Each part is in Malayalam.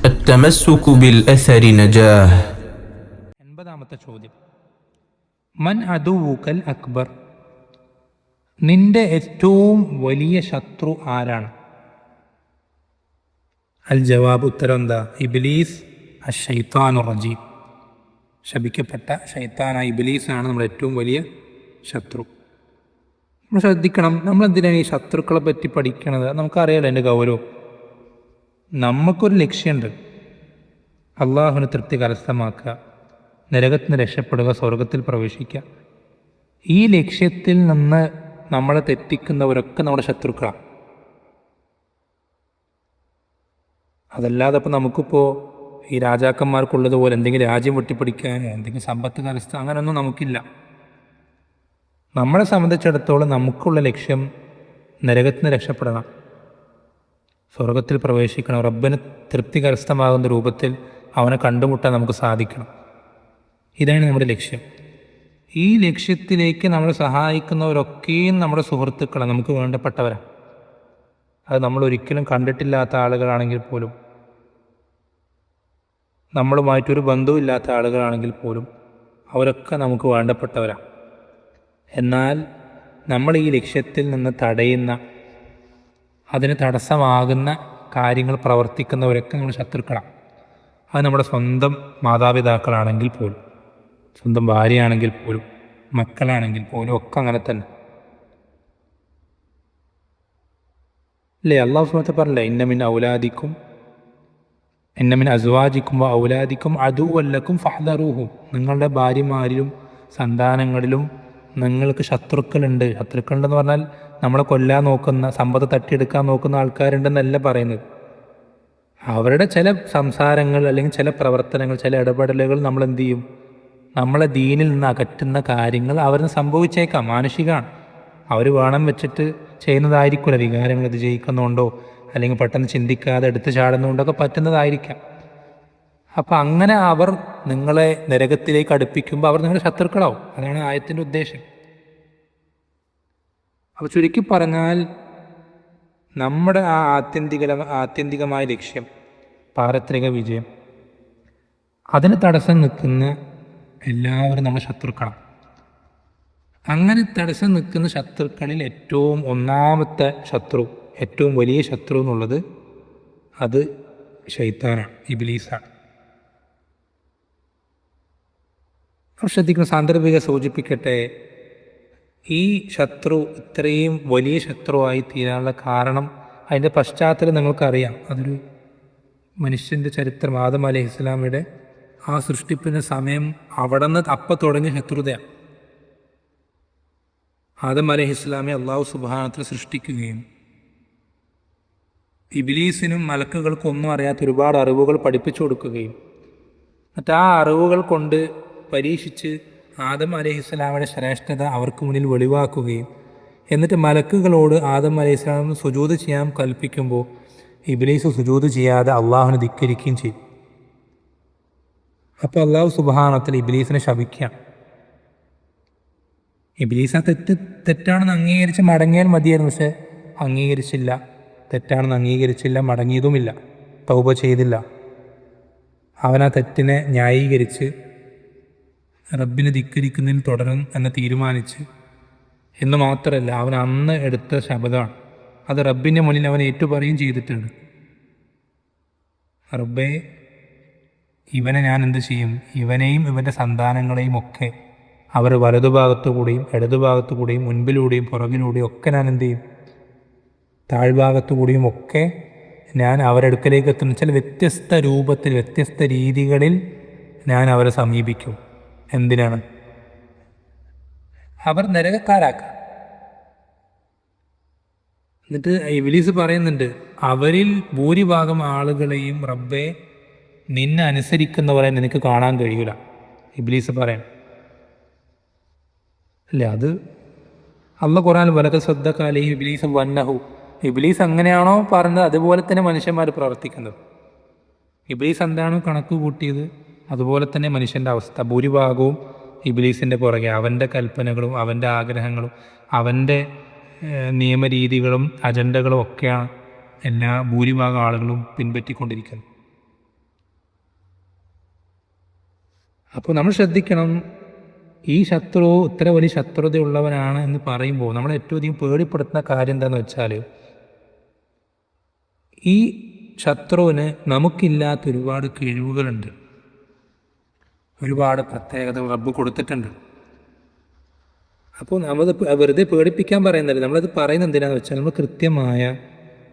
التمسك بالأثر نجاه. 80-ാമത്തെ ചോദ്യം. മൻ അദുവുകൽ അക്ബർ, നിന്റെ ഏറ്റവും വലിയ ശത്രു ആരാണ്? അൽ ജവാബ്, ഉത്തരം എന്താ? ഇബ്ലീസ് അശ്ശൈത്താനുർ റജീം, ശപിക്കപ്പെട്ട ഷൈത്താനായ ഇബ്ലീസാണ് നമ്മുടെ ഏറ്റവും വലിയ ശത്രു. നമ്മൾ ശ്രദ്ധിക്കണം, നമ്മളെന്തിനാണ് ഈ ശത്രുക്കളെ പറ്റി പഠിക്കണത്? നമുക്കറിയാലോ എൻ്റെ ഗൗരവം. നമുക്കൊരു ലക്ഷ്യമുണ്ട്, അള്ളാഹുവിന് തൃപ്തി കരസ്ഥമാക്കുക, നരകത്തിൽ നിന്ന് രക്ഷപ്പെടുക, സ്വർഗത്തിൽ പ്രവേശിക്കുക. ഈ ലക്ഷ്യത്തിൽ നിന്ന് നമ്മളെ തെറ്റിക്കുന്നവരൊക്കെ നമ്മുടെ ശത്രുക്കളാണ്. അതല്ലാതെ ഇപ്പോൾ നമുക്കിപ്പോൾ ഈ രാജാക്കന്മാർക്കുള്ളതുപോലെ എന്തെങ്കിലും രാജ്യം വെട്ടിപ്പിടിക്കാനോ എന്തെങ്കിലും സമ്പത്ത് കരസ്ഥ അങ്ങനെയൊന്നും നമുക്കില്ല. നമ്മളെ സംബന്ധിച്ചിടത്തോളം നമുക്കുള്ള ലക്ഷ്യം നരകത്തിൽ നിന്ന് രക്ഷപ്പെടണം, സ്വർഗത്തിൽ പ്രവേശിക്കണം, റബ്ബിന് തൃപ്തി കരസ്ഥമാകുന്ന രൂപത്തിൽ അവനെ കണ്ടുമുട്ടാൻ നമുക്ക് സാധിക്കണം. ഇതാണ് നമ്മുടെ ലക്ഷ്യം. ഈ ലക്ഷ്യത്തിലേക്ക് നമ്മളെ സഹായിക്കുന്നവരൊക്കെയും നമ്മുടെ സുഹൃത്തുക്കളാണ്, നമുക്ക് വേണ്ടപ്പെട്ടവരാണ്. അത് നമ്മൾ ഒരിക്കലും കണ്ടിട്ടില്ലാത്ത ആളുകളാണെങ്കിൽ പോലും, നമ്മളുമായിട്ടൊരു ബന്ധവുമില്ലാത്ത ആളുകളാണെങ്കിൽ പോലും അവരൊക്കെ നമുക്ക് വേണ്ടപ്പെട്ടവരാണ്. എന്നാൽ നമ്മൾ ഈ ലക്ഷ്യത്തിൽ നിന്ന് തടയുന്ന, അതിന് തടസ്സമാകുന്ന കാര്യങ്ങൾ പ്രവർത്തിക്കുന്നവരൊക്കെ നമ്മൾ ശത്രുക്കളാണ്. അത് നമ്മുടെ സ്വന്തം മാതാപിതാക്കളാണെങ്കിൽ പോലും, സ്വന്തം ഭാര്യയാണെങ്കിൽ പോലും, മക്കളാണെങ്കിൽ പോലും ഒക്കെ അങ്ങനെ തന്നെ അല്ലേ? അള്ളാഹു സുബ്ഹാനഹു വ തആല പറഞ്ഞില്ലേ, ഇന്നമിൻ അസ്വാജിക്കും ഔലാദിക്കും അദുവ്വൻ ഫഹ്ദറൂഹു, നിങ്ങളുടെ ഭാര്യമാരിലും സന്താനങ്ങളിലും നിങ്ങൾക്ക് ശത്രുക്കളുണ്ട്. ശത്രുക്കളുണ്ടെന്ന് പറഞ്ഞാൽ നമ്മളെ കൊല്ലാൻ നോക്കുന്ന, സമ്പത്ത് തട്ടിയെടുക്കാൻ നോക്കുന്ന ആൾക്കാരുണ്ടെന്നല്ല പറയുന്നത്. അവരുടെ ചില സംസാരങ്ങൾ അല്ലെങ്കിൽ ചില പ്രവർത്തനങ്ങൾ, ചില ഇടപെടലുകൾ നമ്മൾ എന്തു ചെയ്യും, നമ്മളെ ദീനിൽ നിന്ന് അകറ്റുന്ന കാര്യങ്ങൾ അവരിന് സംഭവിച്ചേക്കാം. മാനുഷികമാണ്, അവർ വേണം വെച്ചിട്ട് ചെയ്യുന്നതായിരിക്കില്ല. വികാരങ്ങൾ ഇത് ജയിക്കുന്നുണ്ടോ അല്ലെങ്കിൽ പെട്ടെന്ന് ചിന്തിക്കാതെ എടുത്തു ചാടുന്നുകൊണ്ടൊക്കെ പറ്റുന്നതായിരിക്കാം. അപ്പം അങ്ങനെ അവർ നിങ്ങളെ നരകത്തിലേക്ക് അടുപ്പിക്കുമ്പോൾ അവർ നിങ്ങളുടെ ശത്രുക്കളാവും. അതാണ് ആയത്തിൻ്റെ ഉദ്ദേശം. അപ്പോൾ ചുരുക്കി പറഞ്ഞാൽ നമ്മുടെ ആ ആത്യന്തികമായ ലക്ഷ്യം, പാരത്രിക വിജയം, അതിന് തടസ്സം നിൽക്കുന്ന എല്ലാവരും നമ്മുടെ ശത്രുക്കളാണ്. അങ്ങനെ തടസ്സം നിൽക്കുന്ന ശത്രുക്കളിൽ ഏറ്റവും ഒന്നാമത്തെ ശത്രു, ഏറ്റവും വലിയ ശത്രു എന്നുള്ളത് അത് ശൈത്താനാണ്, ഇബ്ലീസാണ്. ശ്രദ്ധിക്കുന്ന സാന്ദർഭിക സൂചിപ്പിക്കട്ടെ, ഈ ശത്രു ഇത്രയും വലിയ ശത്രുവായി തീരാനുള്ള കാരണം, അതിൻ്റെ പശ്ചാത്തലം നിങ്ങൾക്കറിയാം. അതൊരു മനുഷ്യൻ്റെ ചരിത്രം, ആദം അലൈഹിസ്സലാമയുടെ ആ സൃഷ്ടിപ്പിൻ്റെ സമയം അവിടെ നിന്ന് തുടങ്ങിയ ശത്രുതയാണ്. ആദം അലൈഹിസ്സലാമെ അള്ളാഹു സുബ്ഹാനഹു വ തആല സൃഷ്ടിക്കുകയും ഇബ്ലീസിനും മലക്കുകൾക്കും ഒന്നും അറിയാത്ത ഒരുപാട് അറിവുകൾ പഠിപ്പിച്ചു കൊടുക്കുകയും എന്നിട്ട് ആ അറിവുകൾ കൊണ്ട് പരീക്ഷിച്ച് ആദം അലൈഹിസ്സലാമയുടെ ശ്രേഷ്ഠത അവർക്ക് മുന്നിൽ വെളിവാക്കുകയും എന്നിട്ട് മലക്കുകളോട് ആദം അലൈഹിസ്സലാം സുജൂദ് ചെയ്യാൻ കൽപ്പിക്കുമ്പോൾ ഇബ്ലീസ് സുജൂദ് ചെയ്യാതെ അള്ളാഹുവിനെ ധിക്കരിക്കുകയും ചെയ്യും. അപ്പോൾ അള്ളാഹു സുബ്ഹാനഹു വ തആല ഇബ്ലീസിനെ ശപിക്കുകയാണ്. ഇബ്ലീസ് ആ തെറ്റാണെന്ന് അംഗീകരിച്ച് മടങ്ങിയാൽ മതിയായിരുന്നു. പക്ഷെ അംഗീകരിച്ചില്ല, തെറ്റാണെന്ന് അംഗീകരിച്ചില്ല, മടങ്ങിയതുമില്ല, തൗബ ചെയ്തില്ല. അവൻ ആ തെറ്റിനെ ന്യായീകരിച്ച് റബ്ബിനെ ധിക്കരിക്കുന്നതിന് തുടരും എന്ന് തീരുമാനിച്ച്, എന്ന് മാത്രമല്ല അവൻ അന്ന് എടുത്ത ശപഥമാണ്, അത് റബ്ബിൻ്റെ മുന്നിൽ അവൻ ഏറ്റുപറയും ചെയ്തിട്ടുണ്ട്. റബ്ബേ, ഇവനെ ഞാൻ എന്ത് ചെയ്യും, ഇവനെയും ഇവൻ്റെ സന്താനങ്ങളെയും ഒക്കെ അവർ വലതുഭാഗത്തു കൂടിയും ഇടതുഭാഗത്തു കൂടിയും മുൻപിലൂടെയും പുറകിലൂടെയും ഒക്കെ ഞാൻ എന്ത് ചെയ്യും, താഴ്ഭാഗത്തു കൂടിയും ഒക്കെ ഞാൻ അവരെടുക്കലേക്ക് എത്തുന്ന ചില വ്യത്യസ്ത രൂപത്തിൽ, വ്യത്യസ്ത രീതികളിൽ ഞാൻ അവരെ സമീപിക്കും. എന്തിനാണ്? അവർ നരകക്കാരാക്കാം. എന്നിട്ട് ഇബ്ലീസ് പറയുന്നുണ്ട്, അവരിൽ ഭൂരിഭാഗം ആളുകളെയും റബ്ബേ നിന്നെ അനുസരിക്കുന്നവരെ നിനക്ക് കാണാൻ കഴിയൂല. ഇബ്ലീസ് പറയാൻ അല്ലേ? അത് അള്ളാഹു ഖുർആനിൽ വലഖദ് സദ്ദഖ അലൈഹിം ഇബ്ലീസു വന്നഹു, ഇബ്ലീസ് അങ്ങനെയാണോ പറഞ്ഞത് അതുപോലെ തന്നെ മനുഷ്യന്മാർ പ്രവർത്തിക്കുന്നത്. ഇബ്ലീസ് എന്താണോ കണക്ക് കൂട്ടിയത് അതുപോലെ തന്നെ മനുഷ്യൻ്റെ അവസ്ഥ. ഭൂരിഭാഗവും ഇബ്ലീസിൻ്റെ പുറകെ, അവൻ്റെ കൽപ്പനകളും അവൻ്റെ ആഗ്രഹങ്ങളും അവൻ്റെ നിയമരീതികളും അജണ്ടകളും ഒക്കെയാണ് എല്ലാ ഭൂരിഭാഗം ആളുകളും പിൻപറ്റിക്കൊണ്ടിരിക്കുന്നത്. അപ്പോൾ നമ്മൾ ശ്രദ്ധിക്കണം, ഈ ശത്രു ഇത്ര വലിയ ശത്രുതയുള്ളവനാണ് എന്ന് പറയുമ്പോൾ നമ്മളെ ഏറ്റവും അധികം പേടിപ്പെടുത്തുന്ന കാര്യം എന്താണെന്ന് വെച്ചാൽ, ഈ ശത്രുവിന് നമുക്കില്ലാത്ത ഒരുപാട് കഴിവുകളുണ്ട്, ഒരുപാട് പ്രത്യേകതകൾ റബ്ബ് കൊടുത്തിട്ടുണ്ട്. അപ്പോൾ നമ്മൾ വെറുതെ പേടിപ്പിക്കാൻ പറയുന്നില്ല, നമ്മളത് പറയുന്നത് എന്തിനാണെന്ന് വെച്ചാൽ നമ്മൾ കൃത്യമായ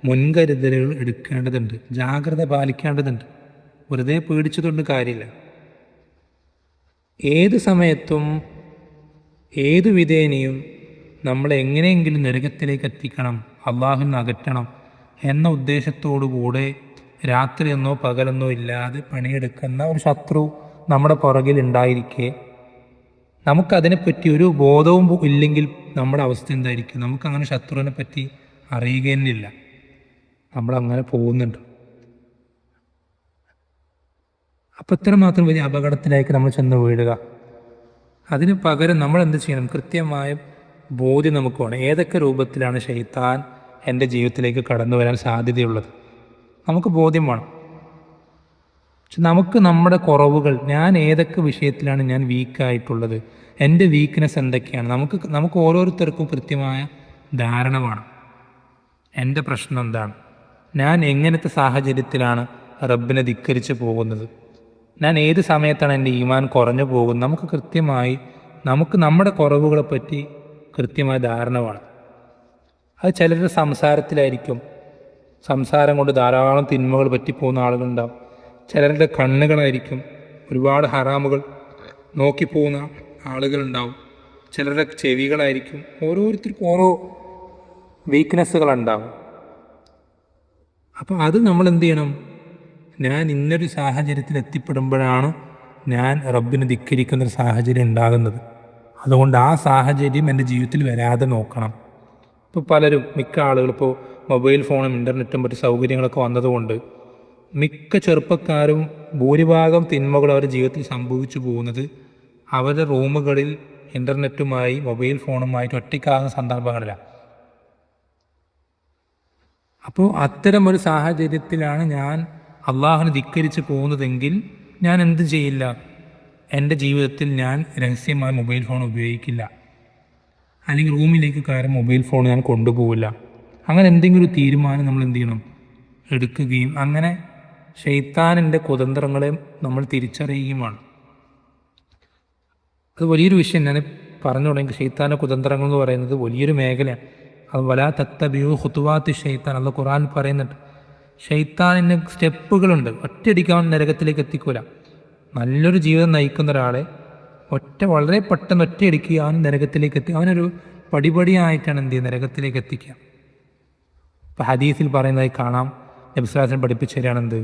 മുൻകരുതലുകൾ എടുക്കേണ്ടതുണ്ട്, ജാഗ്രത പാലിക്കേണ്ടതുണ്ട്. വെറുതെ പേടിച്ചതുകൊണ്ട് കാര്യമില്ല. ഏത് സമയത്തും ഏതു വിധേനയും നമ്മളെ എങ്ങനെയെങ്കിലും നരകത്തിലേക്ക് എത്തിക്കണം, അള്ളാഹുവിനെ അകറ്റണം എന്ന ഉദ്ദേശത്തോടു കൂടെ രാത്രിയെന്നോ പകലെന്നോ ഇല്ലാതെ പണിയെടുക്കുന്ന ഒരു ശത്രു നമ്മുടെ പുറകിൽ ഉണ്ടായിരിക്കെ നമുക്കതിനെപ്പറ്റി ഒരു ബോധവും ഇല്ലെങ്കിൽ നമ്മുടെ അവസ്ഥ എന്തായിരിക്കും? നമുക്കങ്ങനെ ശത്രുവിനെ പറ്റി അറിയുകയെന്നില്ല, നമ്മളങ്ങനെ പോകുന്നുണ്ട്. അപ്പോൾ ഇത്രമാത്രം വലിയ അപകടത്തിലേക്ക് നമ്മൾ ചെന്ന് വീഴുക. അതിന് പകരം നമ്മൾ എന്ത് ചെയ്യണം? കൃത്യമായ ബോധ്യം നമുക്ക് വേണം, ഏതൊക്കെ രൂപത്തിലാണ് ശൈത്താൻ എൻ്റെ ജീവിതത്തിലേക്ക് കടന്നു വരാൻ സാധ്യതയുള്ളത്. നമുക്ക് ബോധ്യം വേണം. പക്ഷെ നമുക്ക് നമ്മുടെ കുറവുകൾ, ഞാൻ ഏതൊക്കെ വിഷയത്തിലാണ് ഞാൻ വീക്കായിട്ടുള്ളത്, എൻ്റെ വീക്ക്നെസ് എന്തൊക്കെയാണ്, നമുക്ക് ഓരോരുത്തർക്കും കൃത്യമായ ധാരണ വേണം. എൻ്റെ പ്രശ്നം എന്താണ്, ഞാൻ എങ്ങനത്തെ സാഹചര്യത്തിലാണ് റബ്ബിനെ ധിക്കരിച്ച് പോകുന്നത്, ഞാൻ ഏത് സമയത്താണ് എൻ്റെ ഈമാൻ കുറഞ്ഞു പോകുന്നത്, നമുക്ക് കൃത്യമായി നമ്മുടെ കുറവുകളെപ്പറ്റി കൃത്യമായ ധാരണ വേണം. അത് ചിലരുടെ സംസാരത്തിലായിരിക്കും. സംസാരം കൊണ്ട് ധാരാളം തിന്മകൾ പറ്റിപ്പോകുന്ന ആളുകളുണ്ടാവും. ചിലരുടെ കണ്ണുകളായിരിക്കും, ഒരുപാട് ഹറാമുകൾ നോക്കിപ്പോകുന്ന ആളുകളുണ്ടാവും. ചിലരുടെ ചെവികളായിരിക്കും. ഓരോരുത്തർക്കും ഓരോ വീക്ക്നെസ്സുകളുണ്ടാവും. അപ്പോൾ അത് നമ്മൾ എന്ത് ചെയ്യണം? ഞാൻ ഇന്നൊരു സാഹചര്യത്തിൽ എത്തിപ്പെടുമ്പോഴാണ് ഞാൻ റബ്ബിനെ ധിക്കരിക്കുന്നൊരു സാഹചര്യം ഉണ്ടാകുന്നത്. അതുകൊണ്ട് ആ സാഹചര്യം എൻ്റെ ജീവിതത്തിൽ വരാതെ നോക്കണം. ഇപ്പോൾ മിക്ക ആളുകൾ ഇപ്പോൾ മൊബൈൽ ഫോണും ഇൻ്റർനെറ്റും മറ്റു സൗകര്യങ്ങളൊക്കെ വന്നതുകൊണ്ട് മിക്ക ചെറുപ്പക്കാരും ഭൂരിഭാഗം തിന്മകൾ അവരുടെ ജീവിതത്തിൽ സംഭവിച്ചു പോകുന്നത് അവരുടെ റൂമുകളിൽ ഇൻ്റർനെറ്റുമായി മൊബൈൽ ഫോണുമായിട്ട് ഒറ്റയ്ക്കാകുന്ന സന്ദർഭങ്ങളിലാണ്. അപ്പോൾ അത്തരമൊരു സാഹചര്യത്തിലാണ് ഞാൻ അള്ളാഹുവിനെ ധിക്കരിച്ച് പോകുന്നതെങ്കിൽ ഞാൻ എന്ത് ചെയ്യില്ല? എൻ്റെ ജീവിതത്തിൽ ഞാൻ രഹസ്യമായി മൊബൈൽ ഫോൺ ഉപയോഗിക്കില്ല, അല്ലെങ്കിൽ റൂമിലേക്ക് കയറി മൊബൈൽ ഫോൺ ഞാൻ കൊണ്ടുപോകില്ല. അങ്ങനെ എന്തെങ്കിലും ഒരു തീരുമാനം നമ്മൾ എന്ത് ചെയ്യണം? എടുക്കുകയും അങ്ങനെ ശൈത്താനിൻ്റെ കുതന്ത്രങ്ങളെ നമ്മൾ തിരിച്ചറിയുകയുമാണ്. അത് വലിയൊരു വിഷയം. ഞാൻ പറഞ്ഞു തുടങ്ങി, ശൈത്താൻ്റെ കുതന്ത്രങ്ങൾ എന്ന് പറയുന്നത് വലിയൊരു മേഖലയാണ്. അത് വലാ തത്തബിയു ഖുതുവാത്തി ശൈത്താൻ, അത് ഖുർആൻ പറയുന്നുണ്ട്. ശൈത്താനിന് സ്റ്റെപ്പുകളുണ്ട്. ഒറ്റയടിക്കാൻ നരകത്തിലേക്ക് എത്തിക്കൂല. നല്ലൊരു ജീവിതം നയിക്കുന്ന ഒരാളെ വളരെ പെട്ടെന്ന് ഒറ്റയടിക്ക് അവൻ നരകത്തിലേക്ക് അവനൊരു പടിപടിയായിട്ടാണ് എന്ത് ചെയ്യുക? നരകത്തിലേക്ക് എത്തിക്കുക. ഇപ്പം ഹദീസിൽ പറയുന്നതായി കാണാം, നബി സ്വല്ലല്ലാഹു അലൈഹി വസല്ലം പഠിപ്പിച്ചു തരികയാണെന്ത്?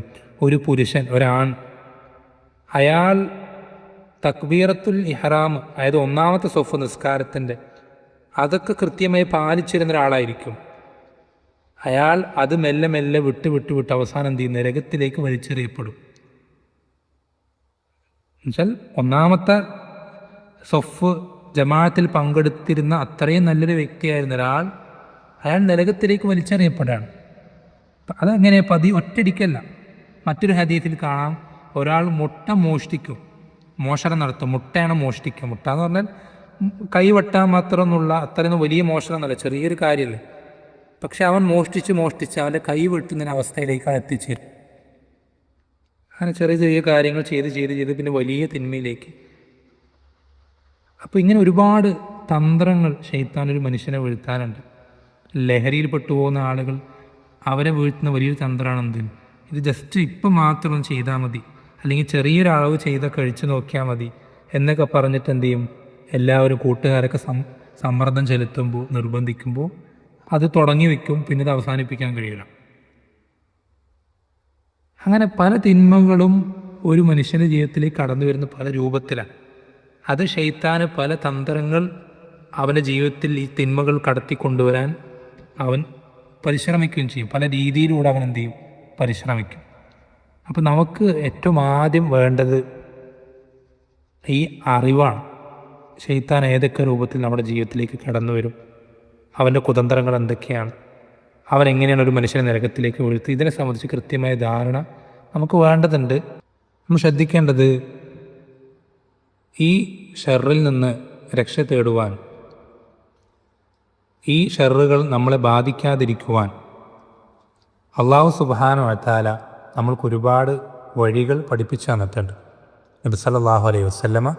ഒരു പുരുഷൻ, ഒരാൺ, അയാൾ തക്ബീറത്തുൽ ഇഹ്റാം, അതായത് ഒന്നാമത്തെ സ്വഫ് നിസ്കാരത്തിൻ്റെ അതൊക്കെ കൃത്യമായി പാലിച്ചിരുന്ന ഒരാളായിരിക്കും. അയാൾ അത് മെല്ലെ മെല്ലെ വിട്ട് അവസാനം എന്ത് ചെയ്യും? നരകത്തിലേക്ക് വലിച്ചെറിയപ്പെടും. എന്നുവെച്ചാൽ ഒന്നാമത്തെ സ്വഫ് ജമാഅത്തിൽ പങ്കെടുത്തിരുന്ന അത്രയും നല്ലൊരു വ്യക്തിയായിരുന്ന ഒരാൾ, അയാൾ നരകത്തിലേക്ക് വലിച്ചെറിയപ്പെടാണ്. അതങ്ങനെ ഒറ്റയടിക്കല്ല. മറ്റൊരു ഹദീസിൽ കാണാം, ഒരാൾ മുട്ട മോഷ്ടിക്കും, മോഷണം നടത്തും. മുട്ടയാണ് മോഷ്ടിക്കുക. മുട്ട എന്ന് പറഞ്ഞാൽ കൈവെട്ടാൻ മാത്രമൊന്നുള്ള അത്രയൊന്നും വലിയ മോഷണം എന്നല്ല, ചെറിയൊരു കാര്യമല്ലേ. പക്ഷെ അവൻ മോഷ്ടിച്ച് അവൻ്റെ കൈ വെട്ടുന്ന അവസ്ഥയിലേക്കാണ് എത്തിച്ചേരും. അങ്ങനെ ചെറിയ ചെറിയ കാര്യങ്ങൾ ചെയ്ത് പിന്നെ വലിയ തിന്മയിലേക്ക്. അപ്പോൾ ഇങ്ങനെ ഒരുപാട് തന്ത്രങ്ങൾ ശൈത്താനൊരു മനുഷ്യനെ വീഴ്ത്താനുണ്ട്. ലഹരിയിൽ പെട്ടുപോകുന്ന ആളുകൾ, അവരെ വീഴ്ത്തുന്ന വലിയൊരു തന്ത്രമാണ് എന്ത്? ഇത് ജസ്റ്റ് ഇപ്പം മാത്രം ചെയ്താൽ മതി, അല്ലെങ്കിൽ ചെറിയൊരളവ് ചെയ്താൽ കഴിച്ചു നോക്കിയാൽ മതി എന്നൊക്കെ പറഞ്ഞിട്ട് എന്ത് ചെയ്യും? എല്ലാവരും കൂട്ടുകാരൊക്കെ സമ്മർദ്ദം ചെലുത്തുമ്പോൾ, നിർബന്ധിക്കുമ്പോൾ അത് തുടങ്ങി വയ്ക്കും, പിന്നെ ഇത് അവസാനിപ്പിക്കാൻ കഴിയില്ല. അങ്ങനെ പല തിന്മകളും ഒരു മനുഷ്യൻ്റെ ജീവിതത്തിലേക്ക് കടന്നു വരുന്ന പല രൂപത്തിലാണ്. അത് ശൈത്താന് പല തന്ത്രങ്ങൾ അവൻ്റെ ജീവിതത്തിൽ ഈ തിന്മകൾ കടത്തിക്കൊണ്ടുവരാൻ അവൻ പരിശ്രമിക്കുകയും ചെയ്യും. പല രീതിയിലൂടെ അവൻ എന്ത് ചെയ്യും? പരിശ്രമിക്കും. അപ്പോൾ നമുക്ക് ഏറ്റവും ആദ്യം വേണ്ടത് ഈ അറിവാണ്. ശൈത്താൻ ഏതൊക്കെ രൂപത്തിൽ നമ്മുടെ ജീവിതത്തിലേക്ക് കടന്നു വരും, അവൻ്റെ കുതന്ത്രങ്ങൾ എന്തൊക്കെയാണ്, അവൻ എങ്ങനെയാണ് ഒരു മനുഷ്യനെ നരകത്തിലേക്ക് വീഴ്ത്തുക, ഇതിനെ സംബന്ധിച്ച് കൃത്യമായ ധാരണ നമുക്ക് വേണ്ടതുണ്ട്. നമ്മൾ ശ്രദ്ധിക്കേണ്ടത്, ഈ ഷർറിൽ നിന്ന് രക്ഷ തേടുവാൻ, ഈ ഷർറുകൾ നമ്മളെ ബാധിക്കാതിരിക്കുവാൻ അള്ളാഹു സുബ്ഹാനഹു വ തആല നമ്മൾക്കൊരുപാട് വഴികൾ പഠിപ്പിച്ചു തന്നിട്ടുണ്ട്. നബി സല്ലല്ലാഹു അലൈഹി വസല്ലമ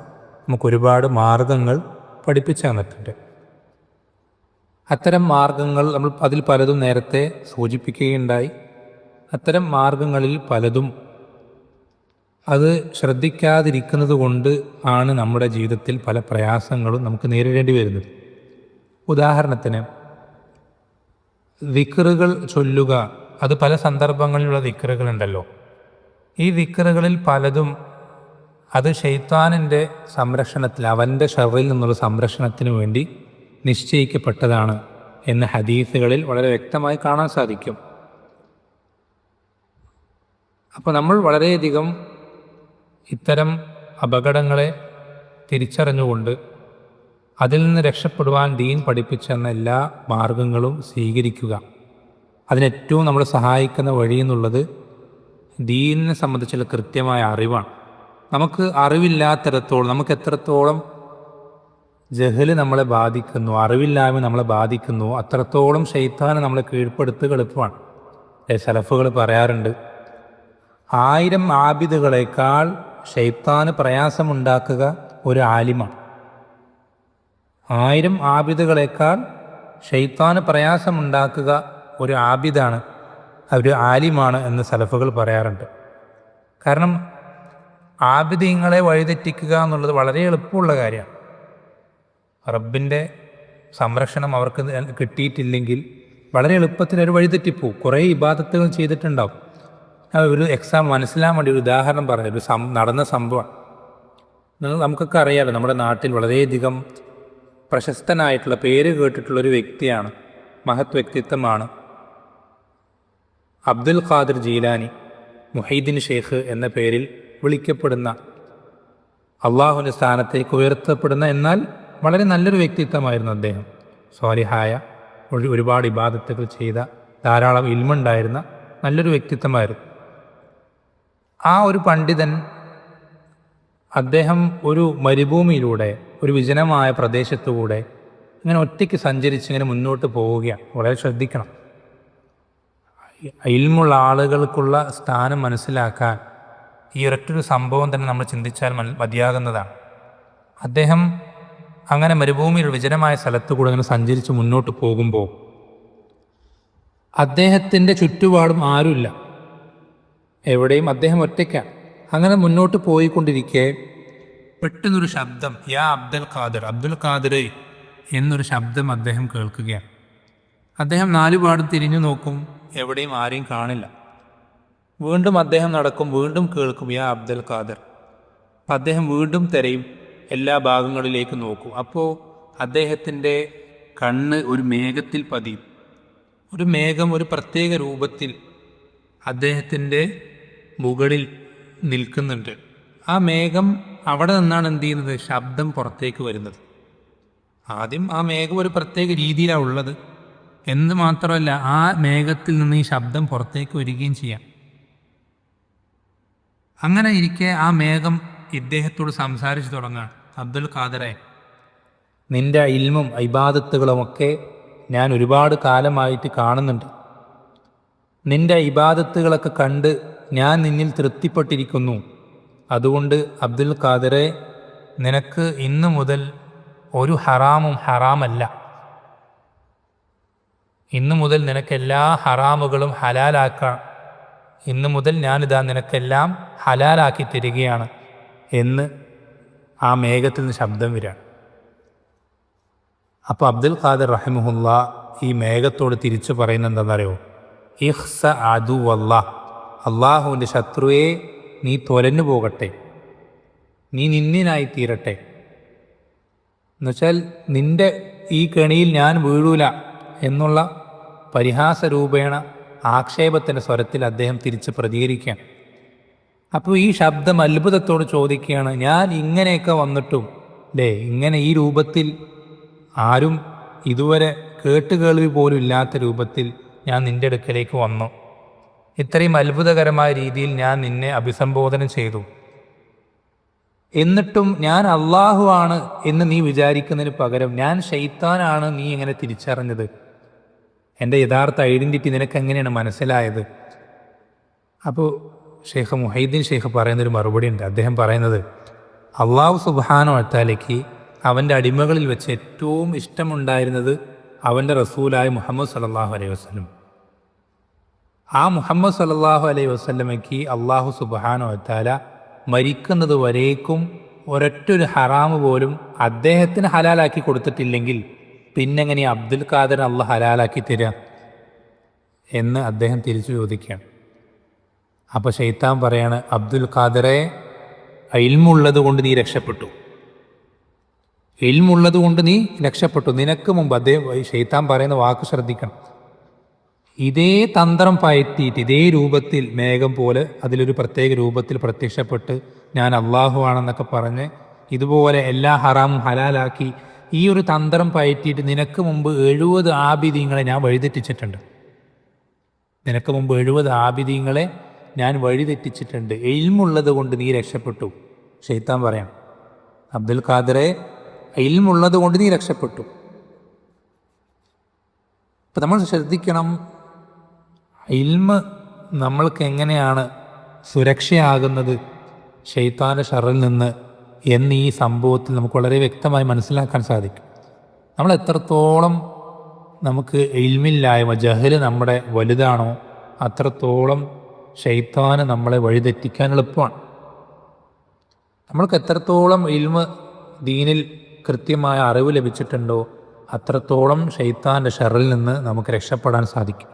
നമുക്കൊരുപാട് മാർഗങ്ങൾ പഠിപ്പിച്ചു തന്നിട്ടുണ്ട്. അത്തരം മാർഗങ്ങൾ നമ്മൾ അതിൽ പലതും നേരത്തെ സൂചിപ്പിക്കുകയുണ്ടായി. അത്തരം മാർഗങ്ങളിൽ പലതും അത് ശ്രദ്ധിക്കാതിരിക്കുന്നത് കൊണ്ട് ആണ് നമ്മുടെ ജീവിതത്തിൽ പല പ്രയാസങ്ങളും നമുക്ക് നേരിടേണ്ടി വരുന്നത്. ഉദാഹരണത്തിന് ദിക്റുകൾ ചൊല്ലുക, അത് പല സന്ദർഭങ്ങളിലുള്ള ദിക്റുകളുണ്ടല്ലോ. ഈ ദിക്റുകളിൽ പലതും അത് ശൈത്താനിൻ്റെ സംരക്ഷണത്തിൽ, അവൻ്റെ ഷർറിൽ നിന്നുള്ള സംരക്ഷണത്തിന് വേണ്ടി നിശ്ചയിക്കപ്പെട്ടതാണ് എന്ന് ഹദീസുകളിൽ വളരെ വ്യക്തമായി കാണാൻ സാധിക്കും. അപ്പോൾ നമ്മൾ വളരെയധികം ഇത്തരം അപകടങ്ങളെ തിരിച്ചറിഞ്ഞുകൊണ്ട് അതിൽ നിന്ന് രക്ഷപ്പെടുവാൻ ദീൻ പഠിപ്പിച്ചെന്ന എല്ലാ മാർഗങ്ങളും സ്വീകരിക്കുക. അതിനേറ്റവും നമ്മളെ സഹായിക്കുന്ന വഴി എന്നുള്ളത് ദീനിനെ സംബന്ധിച്ചുള്ള കൃത്യമായ അറിവാണ്. നമുക്ക് അറിവില്ലാത്തിടത്തോളം, നമുക്ക് എത്രത്തോളം ജഹല് നമ്മളെ ബാധിക്കുന്നു, അറിവില്ലായ്മ നമ്മളെ ബാധിക്കുന്നു, അത്രത്തോളം ശൈത്താനെ നമ്മളെ കീഴ്പ്പെടുത്തുക എളുപ്പമാണ്. സലഫുകൾ പറയാറുണ്ട്, 1000 ആബിദുകളേക്കാൾ ശൈത്താന് പ്രയാസമുണ്ടാക്കുക ഒരു ആലിമാണ്. 1000 ആബിദുകളേക്കാൾ ശൈത്താന് പ്രയാസമുണ്ടാക്കുക ഒരു ആബിദാണ്, ഒരു ആലിമാണ് എന്ന് സലഫുകൾ പറയാറുണ്ട്. കാരണം ആബിദീങ്ങളെ വഴിതെറ്റിക്കുക എന്നുള്ളത് വളരെ എളുപ്പമുള്ള കാര്യമാണ്. റബ്ബിൻ്റെ സംരക്ഷണം അവർക്ക് കിട്ടിയിട്ടില്ലെങ്കിൽ വളരെ എളുപ്പത്തിൽ ഒരു വഴിതെറ്റിപ്പോവും. കുറേ ഇബാദത്തുകൾ ചെയ്തിട്ടുണ്ടാവും. ഒരു എക്സാം മനസ്സിലാൻ വേണ്ടി ഒരു ഉദാഹരണം പറഞ്ഞു, നടന്ന സംഭവമാണ്. നമുക്കൊക്കെ അറിയാമല്ലോ, നമ്മുടെ നാട്ടിൽ വളരെയധികം പ്രശസ്തനായിട്ടുള്ള, പേര് കേട്ടിട്ടുള്ളൊരു വ്യക്തിയാണ്, മഹത് വ്യക്തിത്വമാണ് അബ്ദുൽ ഖാദിർ ജീലാനി, മുഹീദ്ദീൻ ഷെയ്ഖ് എന്ന പേരിൽ വിളിക്കപ്പെടുന്ന, അള്ളാഹുവിൻ്റെ സ്ഥാനത്തേക്ക് ഉയർത്തപ്പെടുന്ന, എന്നാൽ വളരെ നല്ലൊരു വ്യക്തിത്വമായിരുന്നു അദ്ദേഹം. സ്വാലിഹായ, ഒരുപാട് ഇബാദത്തുകൾ ചെയ്ത, ധാരാളം ഇൽമുണ്ടായിരുന്ന നല്ലൊരു വ്യക്തിത്വമായിരുന്നു. ആ ഒരു പണ്ഡിതൻ, അദ്ദേഹം ഒരു മരുഭൂമിയിലൂടെ, ഒരു വിജനമായ പ്രദേശത്തുകൂടെ ഇങ്ങനെ ഒറ്റയ്ക്ക് സഞ്ചരിച്ച് ഇങ്ങനെ മുന്നോട്ട് പോവുകയാണ്. വളരെ ശ്രദ്ധിക്കണം. ഇൽമുള്ള ആളുകൾക്കുള്ള സ്ഥാനം മനസ്സിലാക്കാൻ ഈ ഒരൊറ്റൊരു സംഭവം തന്നെ നമ്മൾ ചിന്തിച്ചാൽ മതിയാകുന്നതാണ്. അദ്ദേഹം അങ്ങനെ മരുഭൂമിയിൽ വിജനമായ സ്ഥലത്തുകൂടെ ഇങ്ങനെ സഞ്ചരിച്ച് മുന്നോട്ട് പോകുമ്പോൾ അദ്ദേഹത്തിൻ്റെ ചുറ്റുപാടും ആരുമില്ല, എവിടെയും അദ്ദേഹം ഒറ്റയ്ക്കാണ്. അങ്ങനെ മുന്നോട്ട് പോയിക്കൊണ്ടിരിക്കെ പെട്ടെന്നൊരു ശബ്ദം, യാ അബ്ദുൽ ഖാദിർ, അബ്ദുൽ ഖാദിർ എന്നൊരു ശബ്ദം അദ്ദേഹം കേൾക്കുകയാണ്. അദ്ദേഹം നാലുപാടും തിരിഞ്ഞു നോക്കും, എവിടെയും ആരെയും കാണില്ല. വീണ്ടും അദ്ദേഹം നടക്കും, വീണ്ടും കേൾക്കും യാ അബ്ദുൽ ഖാദിർ. അപ്പം അദ്ദേഹം വീണ്ടും തിരയും, എല്ലാ ഭാഗങ്ങളിലേക്കും നോക്കും. അപ്പോൾ അദ്ദേഹത്തിൻ്റെ കണ്ണ് ഒരു മേഘത്തിൽ പതിയും. ഒരു മേഘം ഒരു പ്രത്യേക രൂപത്തിൽ അദ്ദേഹത്തിൻ്റെ മുകളിൽ നിൽക്കുന്നുണ്ട്. ആ മേഘം അവിടെ നിന്നാണ് എന്ത് ചെയ്യുന്നത്, ശബ്ദം പുറത്തേക്ക് വരുന്നത്. ആദ്യം ആ മേഘം ഒരു പ്രത്യേക രീതിയിലാണ് ഉള്ളത് എന്ന് മാത്രമല്ല, ആ മേഘത്തിൽ നിന്ന് ഈ ശബ്ദം പുറത്തേക്ക് വരികയും ചെയ്യാം. അങ്ങനെ ഇരിക്കെ ആ മേഘം ഇദ്ദേഹത്തോട് സംസാരിച്ചു തുടങ്ങാണ്, അബ്ദുൽ ഖാദിറെ, നിൻ്റെ ഇൽമും ഇബാദത്തുകളുമൊക്കെ ഞാൻ ഒരുപാട് കാലമായിട്ട് കാണുന്നുണ്ട്. നിൻ്റെ ഇബാദത്തുകളൊക്കെ കണ്ട് ഞാൻ നിന്നിൽ തൃപ്തിപ്പെട്ടിരിക്കുന്നു. അതുകൊണ്ട് അബ്ദുൽ ഖാദിറെ, നിനക്ക് ഇന്നു മുതൽ ഒരു ഹറാമും ഹറാമല്ല. ഇന്നു മുതൽ നിനക്കെല്ലാ ഹറാമുകളും ഹലാലാക്കാം. ഇന്നു മുതൽ ഞാനിതാ നിനക്കെല്ലാം ഹലാലാക്കി തരികയാണ് എന്ന് ആ മേഘത്തിൽ നിന്ന് ശബ്ദം വരികയാണ്. അപ്പോൾ അബ്ദുൽ ഖാദിർ റഹിമഹുല്ലാ ഈ മേഘത്തോട് തിരിച്ചു പറയുന്നത് എന്താണെന്നറിയോ, ഇഖ്സ അദുവല്ലാഹ്, അള്ളാഹുവിൻ്റെ ശത്രുവെ നീ തൊലഞ്ഞു പോകട്ടെ, നീ നിന്നിനായി തീരട്ടെ. എന്നുവെച്ചാൽ നിൻ്റെ ഈ കെണിയിൽ ഞാൻ വീഴൂല എന്നുള്ള പരിഹാസരൂപേണ ആക്ഷേപത്തിൻ്റെ സ്വരത്തിൽ അദ്ദേഹം തിരിച്ച് പ്രതികരിക്കുകയാണ്. അപ്പോൾ ഈ ശബ്ദം അത്ഭുതത്തോട് ചോദിക്കുകയാണ്, ഞാൻ ഇങ്ങനെയൊക്കെ വന്നിട്ടും ഇങ്ങനെ ഈ രൂപത്തിൽ ആരും ഇതുവരെ കേട്ടുകേൾവി പോലും ഇല്ലാത്ത രൂപത്തിൽ ഞാൻ നിൻ്റെ അടുക്കലേക്ക് വന്നു, ഇത്രയും അത്ഭുതകരമായ രീതിയിൽ ഞാൻ നിന്നെ അഭിസംബോധന ചെയ്തു, എന്നിട്ടും ഞാൻ അള്ളാഹു ആണ് എന്ന് നീ വിചാരിക്കുന്നതിന് പകരം ഞാൻ ശൈത്താനാണ് നീ എങ്ങനെ തിരിച്ചറിഞ്ഞത്? എൻ്റെ യഥാർത്ഥ ഐഡൻറ്റിറ്റി നിനക്ക് എങ്ങനെയാണ് മനസ്സിലായത്? അപ്പോൾ ഷെയ്ഖ് മുഹൈദ്ദീൻ ഷെയ്ഖ് പറയുന്നൊരു മറുപടി ഉണ്ട്. അദ്ദേഹം പറയുന്നത്, അള്ളാഹു സുബ്ഹാനഹു വ തആലയ്ക്ക് അവൻ്റെ അടിമകളിൽ വെച്ച് ഏറ്റവും ഇഷ്ടമുണ്ടായിരുന്നത് അവൻ്റെ റസൂലായ മുഹമ്മദ് സല്ലല്ലാഹു അലൈഹി വസല്ലം. ആ മുഹമ്മദ് സല്ലല്ലാഹു അലൈഹി വസല്ലമയ്ക്ക് അള്ളാഹു സുബ്ഹാനഹു വ തആല മരിക്കുന്നത് വരേക്കും ഒരൊറ്റൊരു ഹറാമ് പോലും അദ്ദേഹത്തിന് ഹലാലാക്കി കൊടുത്തിട്ടില്ലെങ്കിൽ പിന്നെങ്ങനെ അബ്ദുൽ ഖാദർ അള്ളാഹ് ഹലാലാക്കി തരാം എന്ന് അദ്ദേഹം തിരിച്ചു ചോദിക്കുകയാണ്. അപ്പോൾ ശൈത്താൻ പറയാണ്, അബ്ദുൽ ഖാദറെ, ഇൽമുള്ളത് കൊണ്ട് നീ രക്ഷപ്പെട്ടു, ഇൽമുള്ളത് കൊണ്ട് നീ രക്ഷപ്പെട്ടു. നിനക്ക് മുമ്പ് അദ്ദേഹം ശൈത്താൻ പറയുന്ന വാക്ക് ശ്രദ്ധിക്കണം. ഇതേ തന്ത്രം പയറ്റിയിട്ട് ഇതേ രൂപത്തിൽ മേഘം പോലെ അതിലൊരു പ്രത്യേക രൂപത്തിൽ പ്രത്യക്ഷപ്പെട്ട് ഞാൻ അള്ളാഹു ആണെന്നൊക്കെ പറഞ്ഞ് ഇതുപോലെ എല്ലാ ഹറാമും ഹലാലാക്കി ഈ ഒരു തന്ത്രം പയറ്റിയിട്ട് നിനക്ക് മുമ്പ് 70 ആബിദീങ്ങളെ ഞാൻ വഴിതെറ്റിച്ചിട്ടുണ്ട്. നിനക്ക് മുമ്പ് 70 ആബിദീങ്ങളെ ഞാൻ വഴിതെറ്റിച്ചിട്ടുണ്ട്. ഇൽമുള്ളത് കൊണ്ട് നീ രക്ഷപ്പെട്ടു. ശൈത്താൻ പറയാം, അബ്ദുൽ ഖാദറെ, ഇൽമുള്ളത് കൊണ്ട് നീ രക്ഷപ്പെട്ടു. ഇപ്പം നമ്മൾ ശ്രദ്ധിക്കണം, ഇൽമ് നമ്മൾക്ക് എങ്ങനെയാണ് സുരക്ഷയാകുന്നത് ശൈത്താൻ്റെ ഷറിൽ നിന്ന് എന്ന് ഈ സംഭവത്തിൽ നമുക്ക് വളരെ വ്യക്തമായി മനസ്സിലാക്കാൻ സാധിക്കും. നമ്മൾ എത്രത്തോളം നമുക്ക് ഇൽമില്ലായ്മ, ജഹല് നമ്മുടെ വലുതാണോ അത്രത്തോളം ശൈത്താന് നമ്മളെ വഴിതെറ്റിക്കാൻ എളുപ്പമാണ്. നമ്മൾക്ക് എത്രത്തോളം ഇൽമ് ദീനിൽ കൃത്യമായ അറിവ് ലഭിച്ചിട്ടുണ്ടോ അത്രത്തോളം ശൈത്താൻ്റെ ഷറിൽ നിന്ന് നമുക്ക് രക്ഷപ്പെടാൻ സാധിക്കും.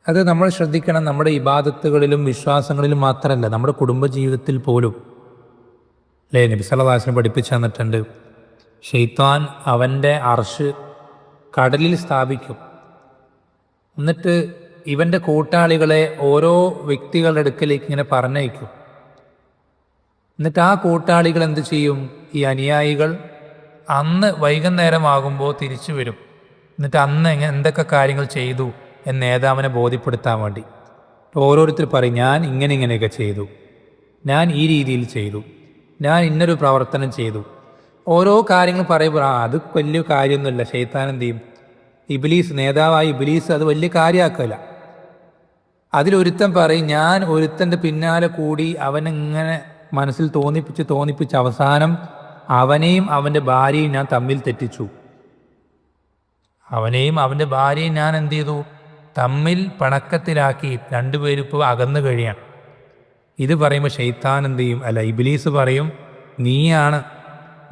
അത് നമ്മൾ ശ്രദ്ധിക്കണം. നമ്മുടെ ഇബാദത്തുകളിലും വിശ്വാസങ്ങളിലും മാത്രമല്ല, നമ്മുടെ കുടുംബജീവിതത്തിൽ പോലും അല്ലേ, നബി സല്ലല്ലാഹു അലൈഹി വസല്ലം പഠിപ്പിച്ചു തന്നിട്ടുണ്ട്, ശൈത്താൻ അവൻ്റെ അർശ് കടലിൽ സ്ഥാപിക്കും. എന്നിട്ട് ഇവൻ്റെ കൂട്ടാളികളെ ഓരോ വ്യക്തികളുടെ അടുക്കലേക്ക് ഇങ്ങനെ പറഞ്ഞയക്കും. എന്നിട്ട് ആ കൂട്ടാളികൾ എന്ത് ചെയ്യും? ഈ അനുയായികൾ അന്ന് വൈകുന്നേരമാകുമ്പോൾ തിരിച്ചു വരും. എന്നിട്ട് അന്ന് എന്തൊക്കെ കാര്യങ്ങൾ ചെയ്തു എന്ന് നേതാവിനെ ബോധ്യപ്പെടുത്താൻ വേണ്ടി ഓരോരുത്തർ പറയും, ഞാൻ ഇങ്ങനെയൊക്കെ ചെയ്തു, ഞാൻ ഈ രീതിയിൽ ചെയ്തു, ഞാൻ ഇന്നൊരു പ്രവർത്തനം ചെയ്തു. ഓരോ കാര്യങ്ങൾ പറയുമ്പോൾ അത് വലിയ കാര്യമൊന്നുമില്ല. ശൈത്താൻ എന്ത് ചെയ്യും? ഇബ്ലീസ്, നേതാവായ ഇബ്ലീസ് അത് വലിയ കാര്യമാക്കില്ല. അതിലൊരുത്തൻ പറയും, ഞാൻ ഒരുത്തൻ്റെ പിന്നാലെ കൂടി അവനിങ്ങനെ മനസ്സിൽ തോന്നിപ്പിച്ച് അവസാനം അവനെയും അവൻ്റെ ഭാര്യയും ഞാൻ തമ്മിൽ തെറ്റിച്ചു. അവനെയും അവൻ്റെ ഭാര്യയും ഞാൻ എന്ത് ചെയ്തു? തമ്മിൽ പണക്കത്തിലാക്കി. രണ്ടുപേരും ഇപ്പോൾ അകന്നു കഴിയാണ്. ഇത് പറയുമ്പോൾ ശൈത്താൻ എന്ത് ചെയ്യും? അല്ല, ഇബ്ലീസ് പറയും, നീയാണ്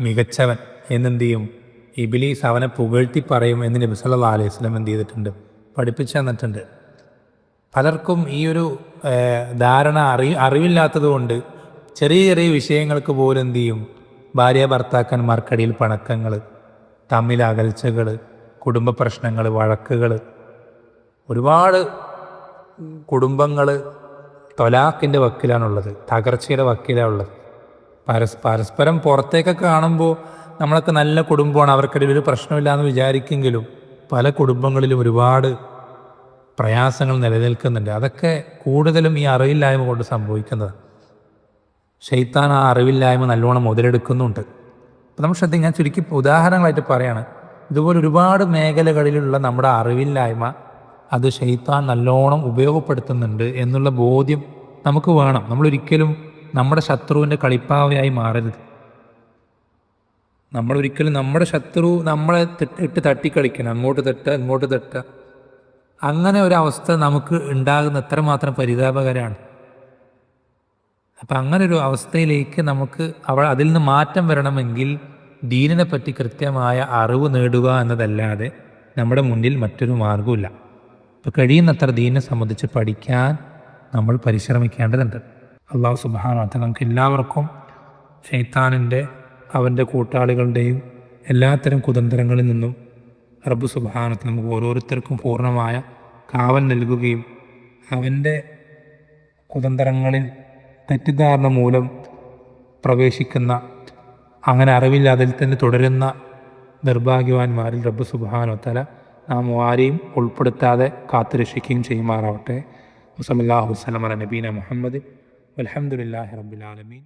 മികച്ചവൻ എന്നെന്ത് ചെയ്യും? ഇബ്ലീസ് അവനെ പുകഴ്ത്തി പറയും എന്ന് നബി സല്ലല്ലാഹു അലൈഹി വസല്ലം എന്ത് ചെയ്തിട്ടുണ്ട്? പഠിപ്പിച്ചു തന്നിട്ടുണ്ട്. പലർക്കും ഈ ഒരു ധാരണ അറിവില്ലാത്തത് കൊണ്ട് ചെറിയ ചെറിയ വിഷയങ്ങൾക്ക് പോലും എന്ത് ചെയ്യും? ഭാര്യ ഭർത്താക്കന്മാർക്കിടയിൽ പണക്കങ്ങൾ, തമ്മിൽ അകൽച്ചകൾ, കുടുംബ പ്രശ്നങ്ങൾ, വഴക്കുകൾ, ഒരുപാട് കുടുംബങ്ങൾ തൊലാഖിൻ്റെ വക്കിലാണുള്ളത്, തകർച്ചയുടെ വക്കിലാണുള്ളത്. പരസ്പരം പുറത്തേക്കൊക്കെ കാണുമ്പോൾ നമ്മളൊക്കെ നല്ല കുടുംബമാണ്, അവർക്കിടയിൽ ഒരു പ്രശ്നമില്ല എന്ന് വിചാരിക്കെങ്കിലും പല കുടുംബങ്ങളിലും ഒരുപാട് പ്രയാസങ്ങൾ നിലനിൽക്കുന്നുണ്ട്. അതൊക്കെ കൂടുതലും ഈ അറിവില്ലായ്മ കൊണ്ട് സംഭവിക്കുന്നത്. ശൈത്താൻ ആ അറിവില്ലായ്മ നല്ലോണം മുതലെടുക്കുന്നുണ്ട്. അപ്പോൾ നമ്മൾ ശ്രദ്ധിക്കുക, ഞാൻ ചുരുക്കി ഉദാഹരണങ്ങളായിട്ട് പറയാണ്, ഇതുപോലെ ഒരുപാട് മേഖലകളിലുള്ള നമ്മുടെ അറിവില്ലായ്മ അത് ശൈത്താൻ നല്ലോണം ഉപയോഗപ്പെടുത്തുന്നുണ്ട് എന്നുള്ള ബോധ്യം നമുക്ക് വേണം. നമ്മളൊരിക്കലും നമ്മുടെ ശത്രുവിൻ്റെ കളിപ്പാവയായി മാറരുത്. നമ്മളൊരിക്കലും നമ്മുടെ ശത്രു നമ്മളെ ഇട്ട് തട്ടിക്കളിക്കണം, അങ്ങോട്ട് തട്ടുക. അങ്ങനെ ഒരവസ്ഥ നമുക്ക് ഉണ്ടാകുന്ന എത്രമാത്രം പരിതാപകരമാണ്. അപ്പം അങ്ങനെ ഒരു അവസ്ഥയിലേക്ക് നമുക്ക് അതിൽ നിന്ന് മാറ്റം വരണമെങ്കിൽ ദീനിനെ പറ്റി കൃത്യമായ അറിവ് നേടുക എന്നതല്ലാതെ നമ്മുടെ മുന്നിൽ മറ്റൊരു മാർഗമില്ല. ഇപ്പോൾ കഴിയുന്നത്ര ദീനിനെ സംബന്ധിച്ച് പഠിക്കാൻ നമ്മൾ പരിശ്രമിക്കേണ്ടതുണ്ട്. അല്ലാഹു സുബ്ഹാനഹു വ തആല നമുക്ക് എല്ലാവർക്കും ശൈത്താനിൻ്റെ അവൻ്റെ കൂട്ടാളികളുടെയും എല്ലാത്തരം കുതന്ത്രങ്ങളിൽ നിന്നും റബ്ബ് സുബ്ഹാനഹു വ തആല നമുക്ക് ഓരോരുത്തർക്കും പൂർണ്ണമായ കാവൽ നൽകുകയും അവൻ്റെ കുതന്ത്രങ്ങളിൽ തെറ്റിദ്ധാരണ മൂലം പ്രവേശിക്കുന്ന, അങ്ങനെ അറിവില്ലാതെ തന്നെ തുടരുന്ന നിർഭാഗ്യവാന്മാരിൽ റബ്ബ് സുബ്ഹാനഹു വ തആല നാം ആരെയും ഉൾപ്പെടുത്താതെ കാത്തുരക്ഷിക്കുകയും ചെയ്യുമാറാവട്ടെ. വസല്ലല്ലാഹു വസല്ലമ അലാ നബീന മുഹമ്മദ് വൽഹംദുലില്ലാഹി റബ്ബിൽ ആലമീൻ.